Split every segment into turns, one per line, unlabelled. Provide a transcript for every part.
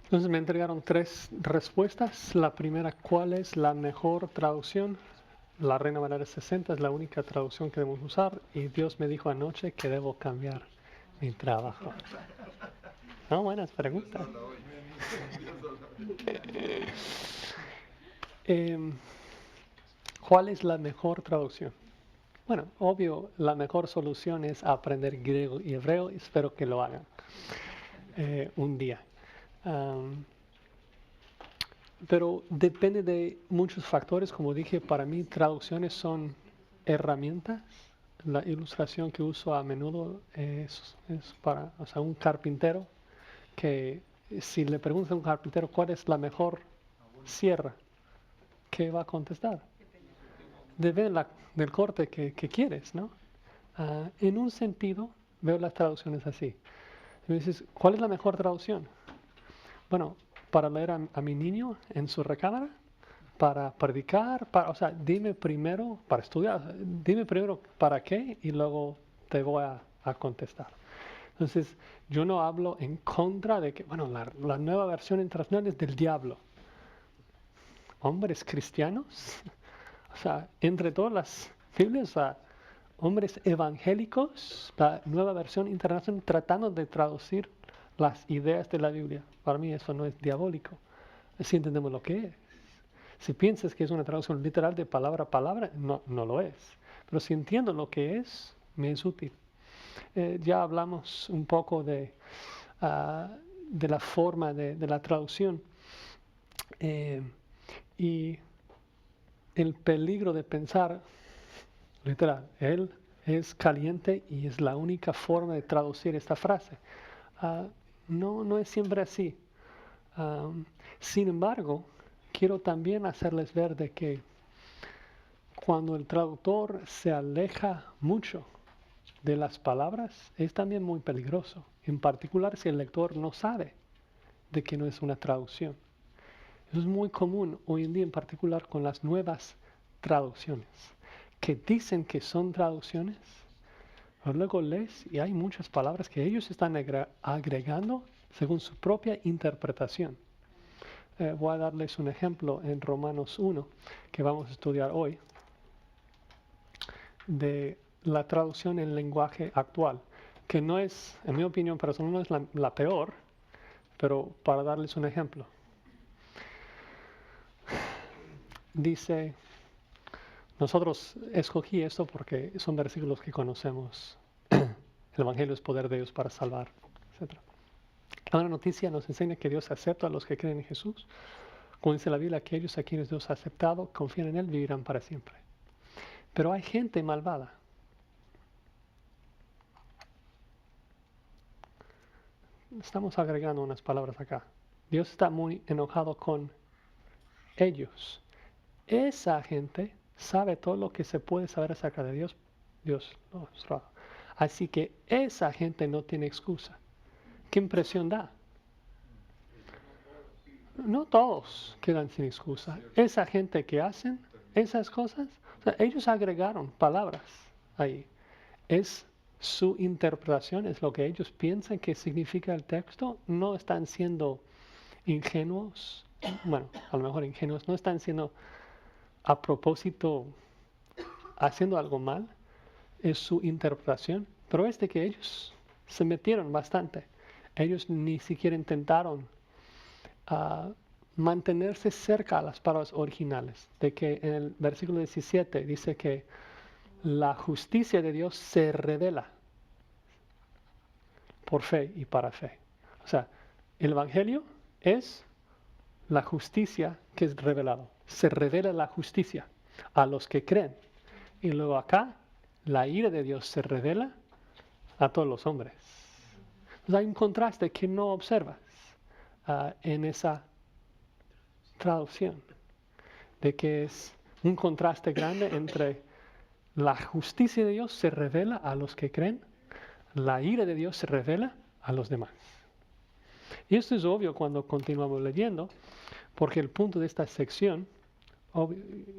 Entonces me entregaron 3 respuestas. La primera, ¿cuál es la mejor traducción? La Reina Valera 60 es la única traducción que debemos usar y Dios me dijo anoche que debo cambiar mi trabajo. No, buenas preguntas. Em, ¿Cuál es la mejor traducción? Bueno, obvio, la mejor solución es aprender griego y hebreo y espero que lo hagan un día. Um, pero depende de muchos factores. Como dije, para mí traducciones son herramientas. La ilustración que uso a menudo es para, o sea, un carpintero que si le preguntas a un carpintero cuál es la mejor sierra, ¿qué va a contestar? Depende del corte que quieres, ¿no? En un sentido, veo las traducciones así. Me dices, ¿cuál es la mejor traducción? Bueno, para leer a mi niño en su recámara, para predicar, o sea, dime primero, para estudiar, dime primero para qué y luego te voy a contestar. Entonces, yo no hablo en contra de que, bueno, la nueva versión internacional es del diablo. Hombres cristianos, o sea, entre todas las Biblias, o sea, hombres evangélicos, la nueva versión internacional tratando de traducir las ideas de la Biblia. Para mí eso no es diabólico, si entendemos lo que es. Si piensas que es una traducción literal de palabra a palabra, no, no lo es. Pero si entiendo lo que es, me es útil. Ya hablamos un poco de la forma de la traducción y el peligro de pensar, literal, él es caliente y es la única forma de traducir esta frase. Uh, no, no es siempre así. Sin embargo, quiero también hacerles ver de que cuando el traductor se aleja mucho de las palabras, es también muy peligroso. En particular si el lector no sabe de que no es una traducción. Eso es muy común hoy en día, en particular con las nuevas traducciones, que dicen que son traducciones, pero luego lees y hay muchas palabras que ellos están agregando según su propia interpretación. Voy a darles un ejemplo en Romanos 1, que vamos a estudiar hoy, de la traducción en lenguaje actual, que no es, en mi opinión personal, no es la peor, pero para darles un ejemplo. Dice, nosotros escogí esto porque son versículos que conocemos. El Evangelio es poder de Dios para salvar, etc. La buena noticia nos enseña que Dios acepta a los que creen en Jesús. Como dice la Biblia, aquellos a quienes Dios ha aceptado, confían en Él, vivirán para siempre. Pero hay gente malvada. Estamos agregando unas palabras acá. Dios está muy enojado con ellos. Esa gente sabe todo lo que se puede saber acerca de Dios. Dios nos. Así que esa gente no tiene excusa. ¿Qué impresión da? No todos quedan sin excusa. Esa gente que hacen esas cosas, o sea, ellos agregaron palabras ahí. Es su interpretación, es lo que ellos piensan que significa el texto. No están siendo ingenuos, bueno, a lo mejor ingenuos, no están siendo a propósito haciendo algo mal, es su interpretación, pero es de que ellos se metieron bastante. Ellos ni siquiera intentaron mantenerse cerca a las palabras originales, de que en el versículo 17 dice que la justicia de Dios se revela por fe y para fe. O sea, el Evangelio es la justicia que es revelado. Se revela la justicia a los que creen. Y luego acá, la ira de Dios se revela a todos los hombres. Entonces hay un contraste que no observas en esa traducción, de que es un contraste grande entre la justicia de Dios se revela a los que creen, la ira de Dios se revela a los demás. Y esto es obvio cuando continuamos leyendo, porque el punto de esta sección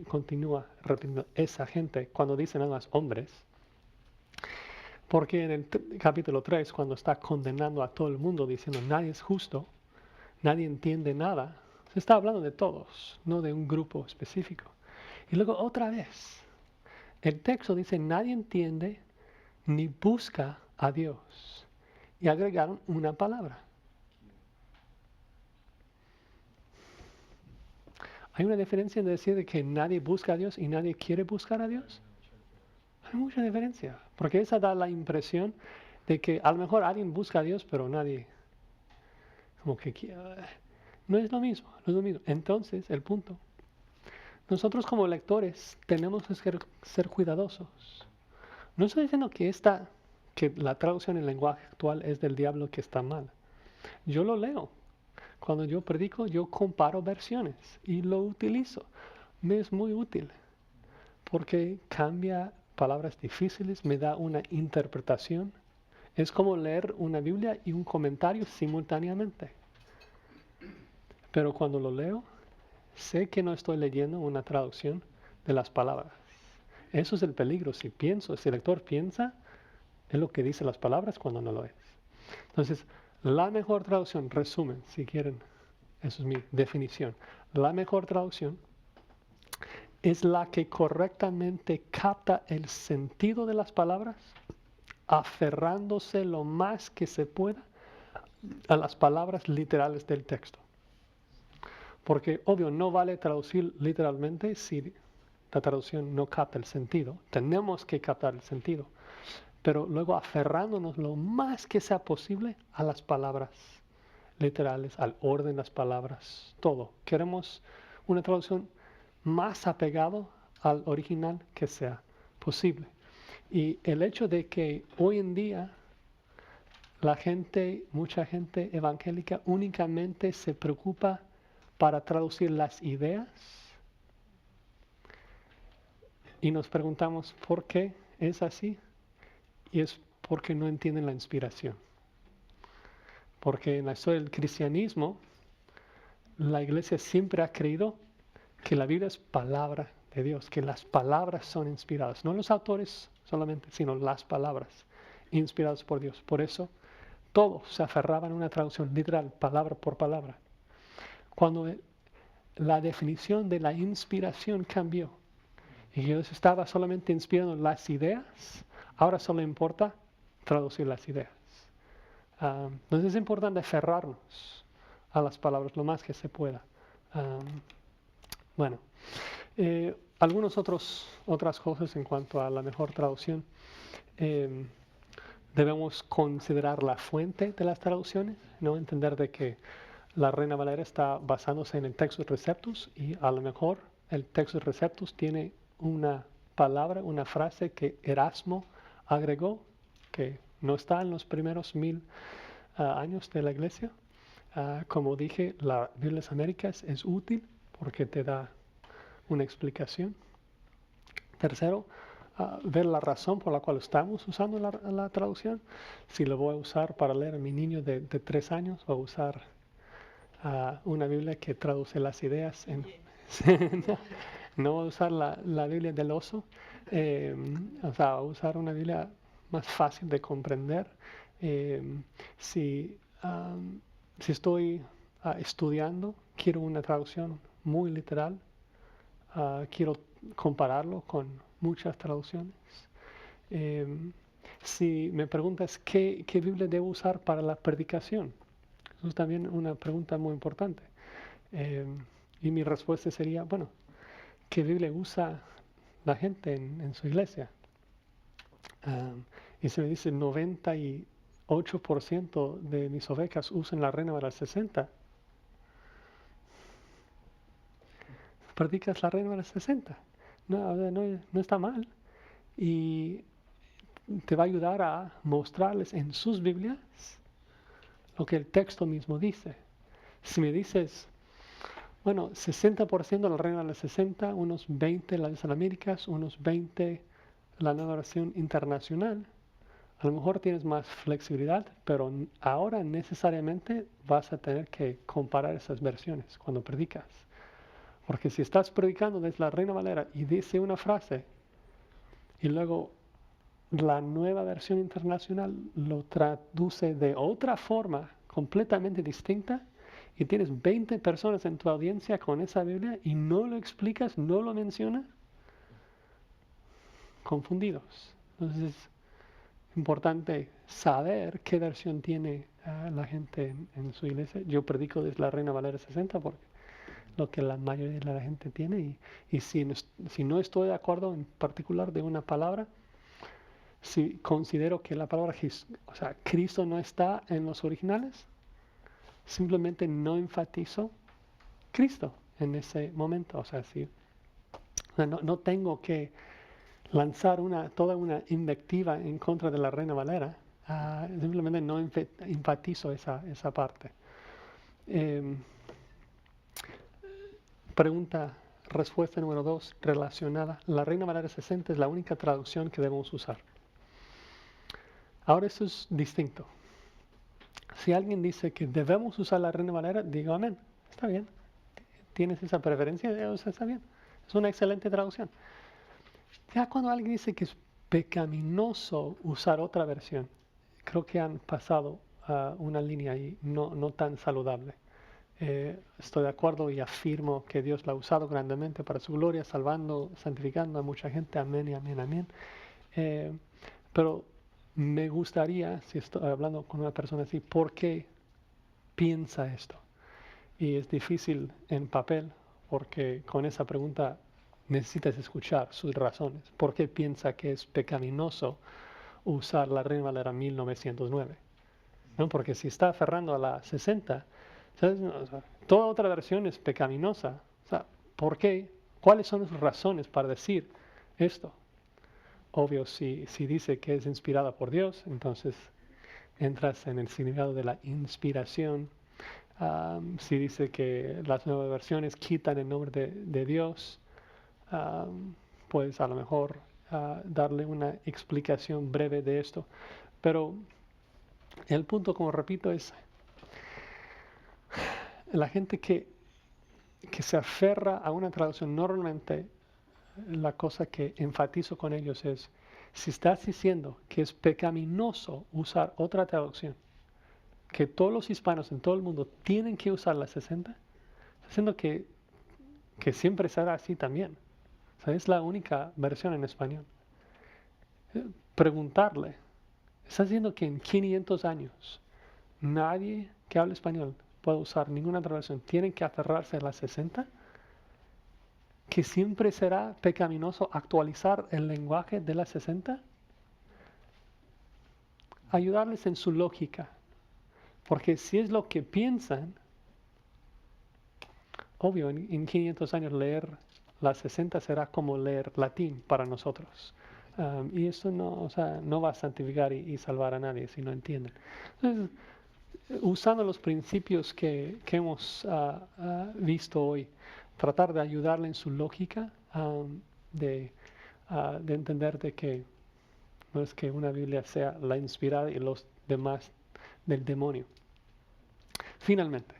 continúa repitiendo esa gente cuando dicen nada más hombres, porque en el capítulo 3, cuando está condenando a todo el mundo diciendo nadie es justo, nadie entiende nada, se está hablando de todos, no de un grupo específico. Y luego otra vez, el texto dice, nadie entiende ni busca a Dios. Y agregaron una palabra. ¿Hay una diferencia en decir que nadie busca a Dios y nadie quiere buscar a Dios? Hay mucha diferencia, porque esa da la impresión de que a lo mejor alguien busca a Dios, pero nadie, como que no es lo mismo, no es lo mismo. Entonces, el punto, nosotros como lectores tenemos que ser cuidadosos. No estoy diciendo que la traducción en lenguaje actual es del diablo, que está mal. Yo lo leo. Cuando yo predico, yo comparo versiones y lo utilizo. Me es muy útil porque cambia palabras difíciles, me da una interpretación. Es como leer una Biblia y un comentario simultáneamente. Pero cuando lo leo, sé que no estoy leyendo una traducción de las palabras. Eso es el peligro. Si el lector piensa, es lo que dice las palabras cuando no lo es. Entonces, la mejor traducción, resumen, si quieren, eso es mi definición. La mejor traducción es la que correctamente capta el sentido de las palabras, aferrándose lo más que se pueda a las palabras literales del texto. Porque, obvio, no vale traducir literalmente si la traducción no capta el sentido. Tenemos que captar el sentido. Pero luego aferrándonos lo más que sea posible a las palabras literales, al orden de las palabras, todo. Queremos una traducción más apegado al original que sea posible. Y el hecho de que hoy en día mucha gente evangélica únicamente se preocupa para traducir las ideas y nos preguntamos por qué es así, y es porque no entienden la inspiración. Porque en la historia del cristianismo, la iglesia siempre ha creído que la Biblia es palabra de Dios, que las palabras son inspiradas, no los autores solamente, sino las palabras inspiradas por Dios. Por eso todos se aferraban a una traducción literal, palabra por palabra. Cuando la definición de la inspiración cambió y Dios estaba solamente inspirando las ideas, ahora solo importa traducir las ideas. Entonces es importante aferrarnos a las palabras lo más que se pueda. Bueno, algunas otras cosas en cuanto a la mejor traducción. Debemos considerar la fuente de las traducciones, ¿no? Entender de que la Reina Valera está basándose en el Textus Receptus y a lo mejor el Textus Receptus tiene una palabra, una frase que Erasmo agregó, que no está en los primeros 1000 años de la Iglesia. Como dije, la Biblia de las Américas es útil porque te da una explicación. Tercero, ver la razón por la cual estamos usando la traducción. Si lo voy a usar para leer a mi niño de 3 años, voy a usar una Biblia que traduce las ideas. No voy a usar la Biblia del oso. O sea, voy a usar una Biblia más fácil de comprender. Si estoy estudiando, quiero una traducción muy literal. Quiero compararlo con muchas traducciones. Si me preguntas qué Biblia debo usar para la predicación, eso es también una pregunta muy importante. Y mi respuesta sería, bueno, ¿qué Biblia usa la gente en su iglesia? Y se me dice 98% de mis ovejas usan la Reina Valera 60. Predicas la Reina Valera 60. No está mal. Y te va a ayudar a mostrarles en sus Biblias lo que el texto mismo dice. Si me dices, bueno, 60% la Reina Valera 60, unos 20 las Américas, unos 20 la Nueva Versión Internacional, a lo mejor tienes más flexibilidad, pero ahora necesariamente vas a tener que comparar esas versiones cuando predicas. Porque si estás predicando desde la Reina Valera y dice una frase y luego la Nueva Versión Internacional lo traduce de otra forma completamente distinta y tienes 20 personas en tu audiencia con esa Biblia y no lo explicas, no lo mencionas, confundidos. Entonces es importante saber qué versión tiene la gente en su iglesia. Yo predico desde la Reina Valera 60 porque lo que la mayoría de la gente tiene, y si no estoy de acuerdo en particular de una palabra, si considero que la palabra Cristo no está en los originales, simplemente no enfatizo Cristo en ese momento. O sea, no tengo que lanzar toda una invectiva en contra de la Reina Valera, simplemente no enfatizo esa parte. Respuesta número 2, relacionada. La Reina Valera 60 es la única traducción que debemos usar. Ahora eso es distinto. Si alguien dice que debemos usar la Reina Valera, digo amén, está bien. ¿Tienes esa preferencia? Está bien. Es una excelente traducción. Ya cuando alguien dice que es pecaminoso usar otra versión, creo que han pasado una línea ahí no tan saludable. Estoy de acuerdo y afirmo que Dios la ha usado grandemente para su gloria, salvando, santificando a mucha gente. Amén y amén, amén. Pero me gustaría, si estoy hablando con una persona así, ¿por qué piensa esto? Y es difícil en papel porque con esa pregunta necesitas escuchar sus razones. ¿Por qué piensa que es pecaminoso usar la Reina Valera 1909? ¿No? Porque si está aferrando a la 60, ¿sabes? O sea, toda otra versión es pecaminosa. O sea, ¿por qué? ¿Cuáles son sus razones para decir esto? Obvio, si dice que es inspirada por Dios, entonces entras en el significado de la inspiración. Si dice que las nuevas versiones quitan el nombre de Dios, pues a lo mejor darle una explicación breve de esto. Pero el punto, como repito, es la gente que se aferra a una traducción. Normalmente la cosa que enfatizo con ellos es, si estás diciendo que es pecaminoso usar otra traducción, que todos los hispanos en todo el mundo tienen que usar la 60, está diciendo que siempre será así también. O sea, es la única versión en español. Preguntarle, ¿está diciendo que en 500 años nadie que hable español puede usar ninguna otra versión? ¿Tienen que aferrarse a la 60? ¿Que siempre será pecaminoso actualizar el lenguaje de la 60? Ayudarles en su lógica. Porque si es lo que piensan, obvio, en 500 años leer la 60 será como leer latín para nosotros. Y eso no va a santificar y salvar a nadie si no entienden. Entonces, usando los principios que hemos visto hoy, tratar de ayudarle en su lógica, de entender de que no es que una Biblia sea la inspirada y los demás del demonio. Finalmente,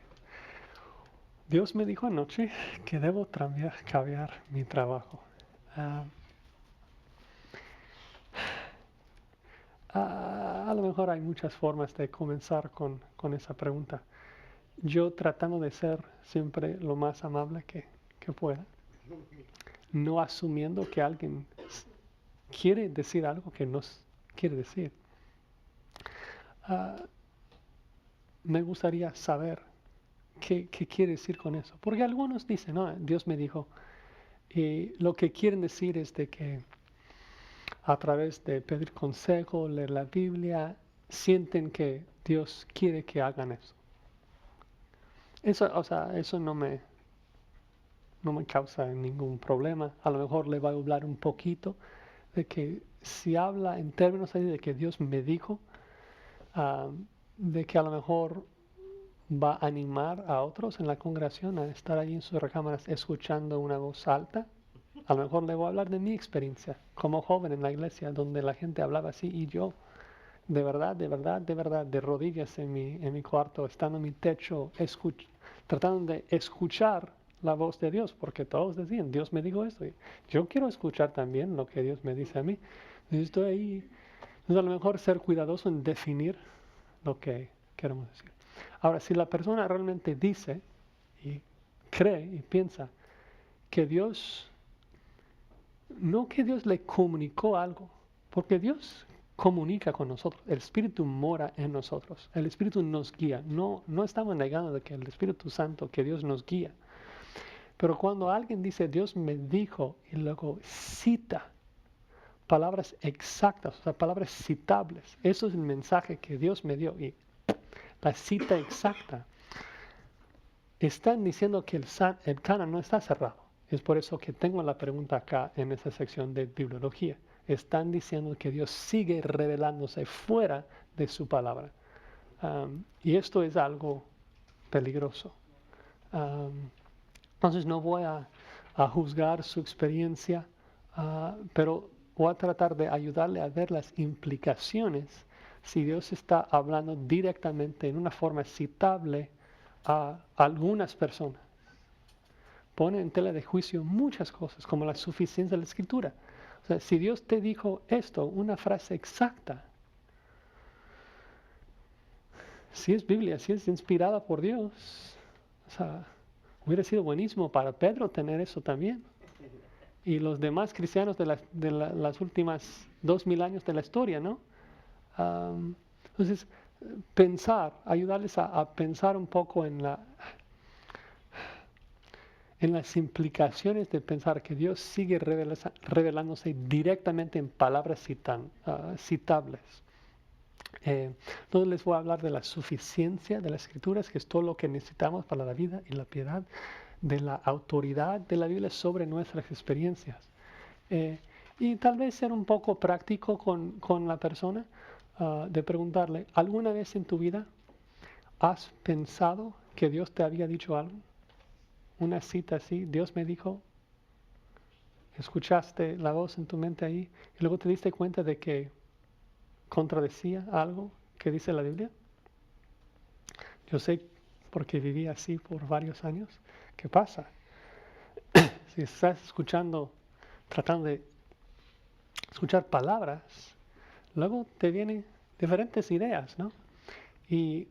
Dios me dijo anoche que debo cambiar mi trabajo. A lo mejor hay muchas formas de comenzar con esa pregunta. Yo tratando de ser siempre lo más amable que pueda, no asumiendo que alguien quiere decir algo que no quiere decir. Me gustaría saber qué quiere decir con eso. Porque algunos dicen, no, Dios me dijo. Y lo que quieren decir es de que a través de pedir consejo, leer la Biblia, sienten que Dios quiere que hagan eso. Eso no me causa ningún problema. A lo mejor le va a hablar un poquito de que si habla en términos ahí de que Dios me dijo, de que a lo mejor va a animar a otros en la congregación a estar ahí en sus recámaras escuchando una voz alta. A lo mejor le voy a hablar de mi experiencia como joven en la iglesia donde la gente hablaba así y yo de verdad, de rodillas en mi cuarto, estando en mi techo, tratando de escuchar la voz de Dios, porque todos decían, Dios me dijo esto. Y yo quiero escuchar también lo que Dios me dice a mí. Entonces estoy ahí. Entonces a lo mejor ser cuidadoso en definir lo que queremos decir. Ahora, si la persona realmente dice y cree y piensa que Dios, no que Dios le comunicó algo, porque Dios comunica con nosotros, el Espíritu mora en nosotros, el Espíritu nos guía, no estamos negando de que el Espíritu Santo, que Dios nos guía, pero cuando alguien dice Dios me dijo y luego cita palabras exactas, o sea, palabras citables, eso es el mensaje que Dios me dio y la cita exacta, están diciendo que el canon no está cerrado. Es por eso que tengo la pregunta acá en esta sección de bibliología. Están diciendo que Dios sigue revelándose fuera de su palabra. Y esto es algo peligroso. Entonces no voy a juzgar su experiencia, pero voy a tratar de ayudarle a ver las implicaciones si Dios está hablando directamente en una forma citable a algunas personas. Pone en tela de juicio muchas cosas, como la suficiencia de la escritura. O sea, si Dios te dijo esto, una frase exacta, si es Biblia, si es inspirada por Dios, o sea, hubiera sido buenísimo para Pedro tener eso también. Y los demás cristianos de las últimas 2000 años de la historia, ¿no? Entonces, ayudarles a pensar un poco en las implicaciones de pensar que Dios sigue revelándose directamente en palabras citables. Entonces les voy a hablar de la suficiencia de las Escrituras, que es todo lo que necesitamos para la vida y la piedad, de la autoridad de la Biblia sobre nuestras experiencias. Y tal vez ser un poco práctico con la persona, de preguntarle, ¿alguna vez en tu vida has pensado que Dios te había dicho algo? Una cita así, Dios me dijo, escuchaste la voz en tu mente ahí, y luego te diste cuenta de que contradecía algo que dice la Biblia. Yo sé, porque viví así por varios años, ¿qué pasa? Si estás escuchando, tratando de escuchar palabras, luego te vienen diferentes ideas, ¿no? Y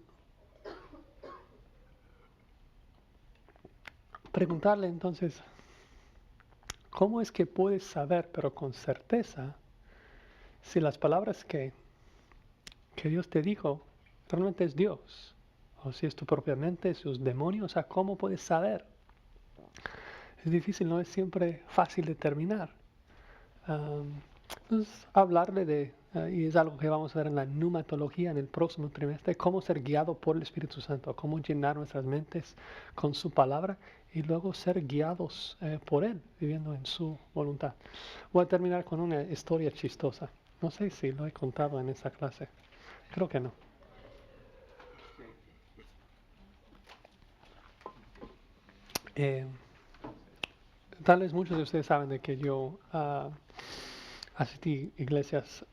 preguntarle entonces, ¿cómo es que puedes saber, pero con certeza, si las palabras que Dios te dijo realmente es Dios? O si es tu propia mente, sus demonios, o sea, ¿cómo puedes saber? Es difícil, no es siempre fácil determinar. Entonces, hablarle y es algo que vamos a ver en la pneumatología en el próximo trimestre, cómo ser guiado por el Espíritu Santo, cómo llenar nuestras mentes con su palabra y luego ser guiados por Él, viviendo en su voluntad. Voy a terminar con una historia chistosa. No sé si lo he contado en esa clase. Creo que no. Tal vez muchos de ustedes saben de que yo asistí a iglesias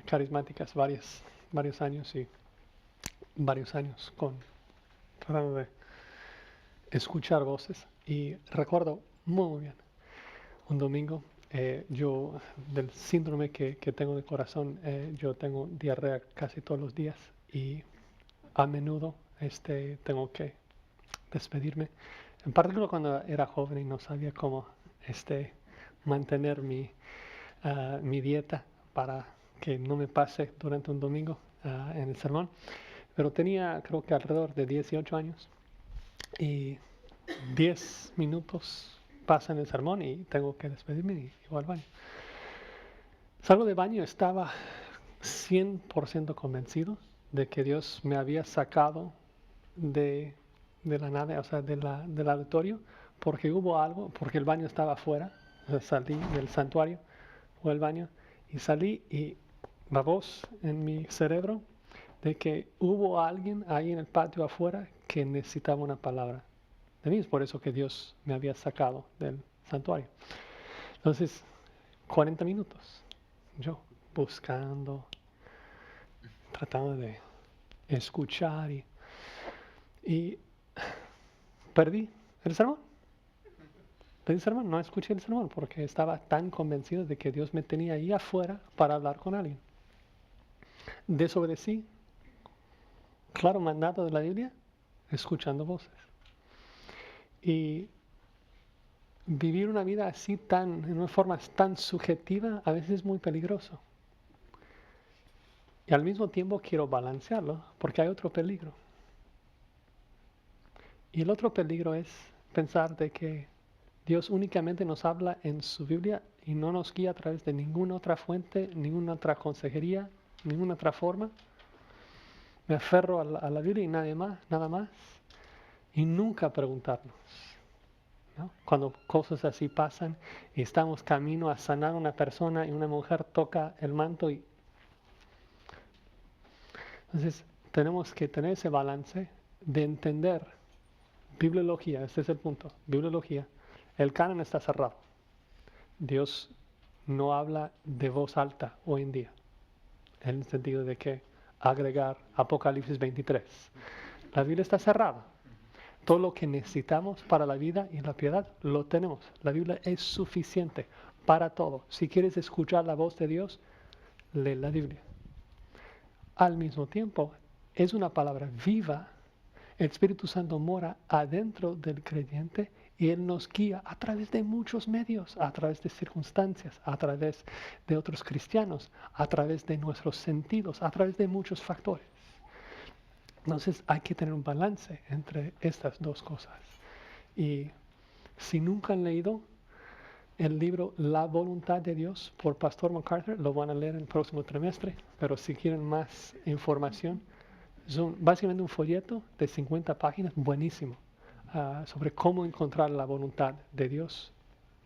carismáticas varios años y varios años tratando de escuchar voces. Y recuerdo muy bien un domingo, yo del síndrome que tengo de corazón, yo tengo diarrea casi todos los días y a menudo tengo que despedirme. En particular cuando era joven y no sabía cómo mantener mi dieta para que no me pase durante un domingo en el sermón. Pero tenía creo que alrededor de 18 años y 10 minutos pasan el sermón y tengo que despedirme y voy al baño. Salgo del baño, estaba 100% convencido de que Dios me había sacado de la nave, o sea, del auditorio, porque hubo algo, porque el baño estaba afuera. O sea, salí del santuario, fui al baño y salí y la voz en mi cerebro de que hubo alguien ahí en el patio afuera que necesitaba una palabra de mí. Es por eso que Dios me había sacado del santuario. Entonces, 40 minutos, yo buscando, tratando de escuchar y perdí el sermón. No escuché el sermón porque estaba tan convencido de que Dios me tenía ahí afuera para hablar con alguien. Desobedecí, claro, mandato de la Biblia, escuchando voces. Y vivir una vida así en una forma tan subjetiva a veces es muy peligroso. Y al mismo tiempo quiero balancearlo porque hay otro peligro. Y el otro peligro es pensar de que Dios únicamente nos habla en su Biblia y no nos guía a través de ninguna otra fuente, ninguna otra consejería, ninguna otra forma. Me aferro a la Biblia y nada más. Y nunca preguntarnos, ¿no? Cuando cosas así pasan y estamos camino a sanar a una persona y una mujer toca el manto y entonces tenemos que tener ese balance de entender bibliología, este es el punto, bibliología. El canon está cerrado. Dios no habla de voz alta hoy en día, en el sentido de que agregar Apocalipsis 23. La Biblia está cerrada. Todo lo que necesitamos para la vida y la piedad lo tenemos. La Biblia es suficiente para todo. Si quieres escuchar la voz de Dios, lee la Biblia. Al mismo tiempo, es una palabra viva. El Espíritu Santo mora adentro del creyente y Él nos guía a través de muchos medios, a través de circunstancias, a través de otros cristianos, a través de nuestros sentidos, a través de muchos factores. Entonces hay que tener un balance entre estas dos cosas. Y si nunca han leído el libro La voluntad de Dios por Pastor MacArthur, lo van a leer en el próximo trimestre, pero si quieren más información, es básicamente un folleto de 50 páginas, buenísimo, sobre cómo encontrar la voluntad de Dios.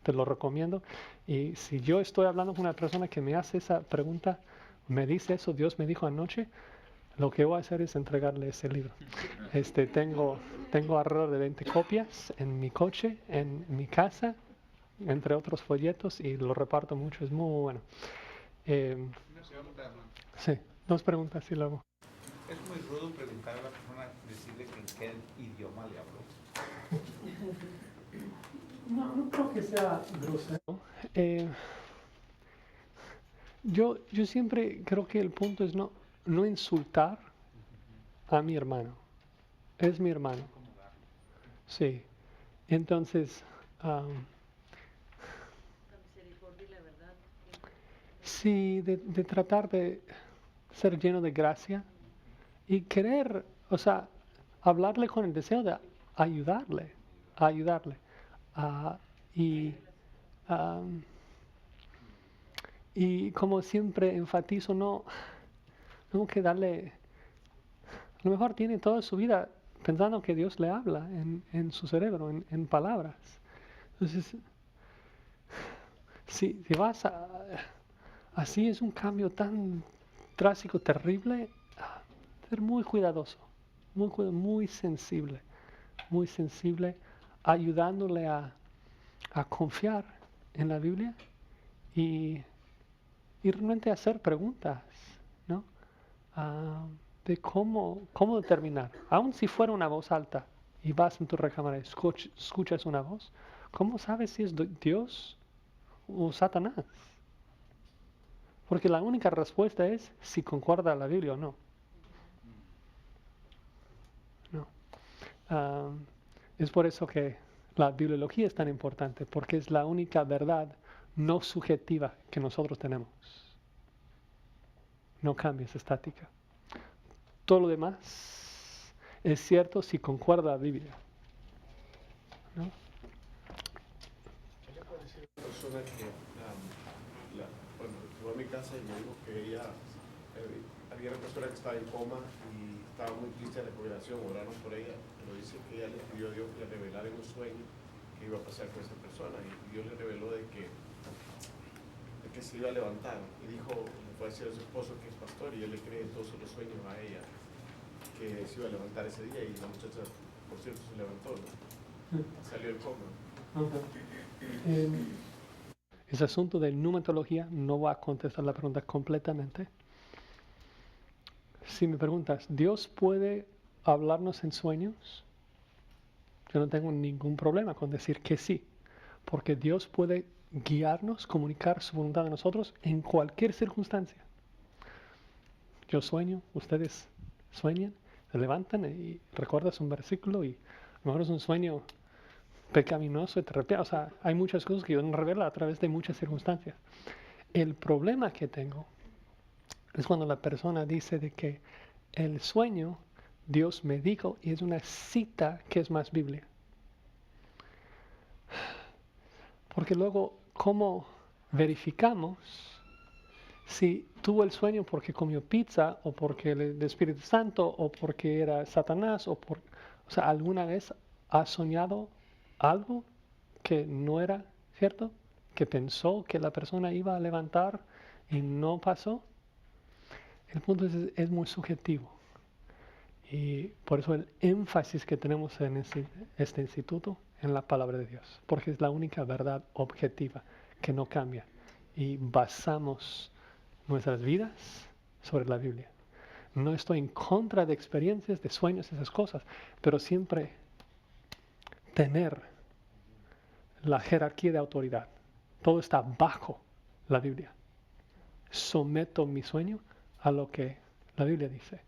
Te lo recomiendo. Y si yo estoy hablando con una persona que me hace esa pregunta, me dice eso, Dios me dijo anoche, lo que voy a hacer es entregarle ese libro. Tengo alrededor de 20 copias en mi coche, en mi casa, entre otros folletos, y lo reparto mucho, es muy bueno. Sí, dos preguntas y luego.
Es muy rudo preguntar a la persona, decirle que en qué idioma le habló.
No creo que sea grosero. Yo siempre creo que el punto es no insultar a mi hermano. Es mi hermano. Sí. Entonces, sí, de tratar de ser lleno de gracia y querer, o sea, hablarle con el deseo de ayudarle. Ah, y, am, y como siempre enfatizo, no tengo que darle, a lo mejor tiene toda su vida pensando que Dios le habla en su cerebro, en palabras. Entonces, si vas así es un cambio tan drástico, terrible, ser muy cuidadoso, muy sensible, ayudándole a confiar en la Biblia y realmente hacer preguntas, ¿no? De cómo determinar, aun si fuera una voz alta y vas en tu recámara y escuchas una voz, ¿cómo sabes si es Dios o Satanás? Porque la única respuesta es si concuerda la Biblia o no. No. Es por eso que la bibliología es tan importante, porque es la única verdad no subjetiva que nosotros tenemos. No cambia, es estática. Todo lo demás es cierto si concuerda la Biblia, ¿no?
¿Qué le puede decir a una persona que, bueno, llegó a mi casa y me dijo que ella, había una persona que estaba en coma y estaba muy triste de la congregación, oraron por ella, pero dice que ella le pidió a Dios que le revelara en un sueño qué iba a pasar con esa persona y Dios le reveló de que se iba a levantar y dijo, le fue a decir a su esposo que es pastor y él le cree todos los sueños a ella que se iba a levantar ese día y la muchacha, por cierto, se levantó, ¿no? Salió del coma.
Ese asunto de numerología no va a contestar la pregunta completamente. Si me preguntas, ¿Dios puede hablarnos en sueños? Yo no tengo ningún problema con decir que sí, porque Dios puede guiarnos, comunicar su voluntad a nosotros en cualquier circunstancia. Yo sueño, ustedes sueñan, se levantan y recuerdas un versículo y a lo mejor es un sueño pecaminoso y te arrepientes. O sea, hay muchas cosas que Dios nos revela a través de muchas circunstancias. El problema que tengo es cuando la persona dice de que el sueño Dios me dijo y es una cita que es más Biblia. Porque luego, ¿cómo verificamos si tuvo el sueño porque comió pizza o porque el Espíritu Santo o porque era Satanás o sea, alguna vez ha soñado algo que no era cierto, que pensó que la persona iba a levantar y no pasó? El punto es muy subjetivo y por eso el énfasis que tenemos en este instituto en la palabra de Dios, porque es la única verdad objetiva que no cambia y basamos nuestras vidas sobre la Biblia. No estoy en contra de experiencias, de sueños, esas cosas, pero siempre tener la jerarquía de autoridad. Todo está bajo la Biblia. Someto mi sueño a lo que la Biblia dice.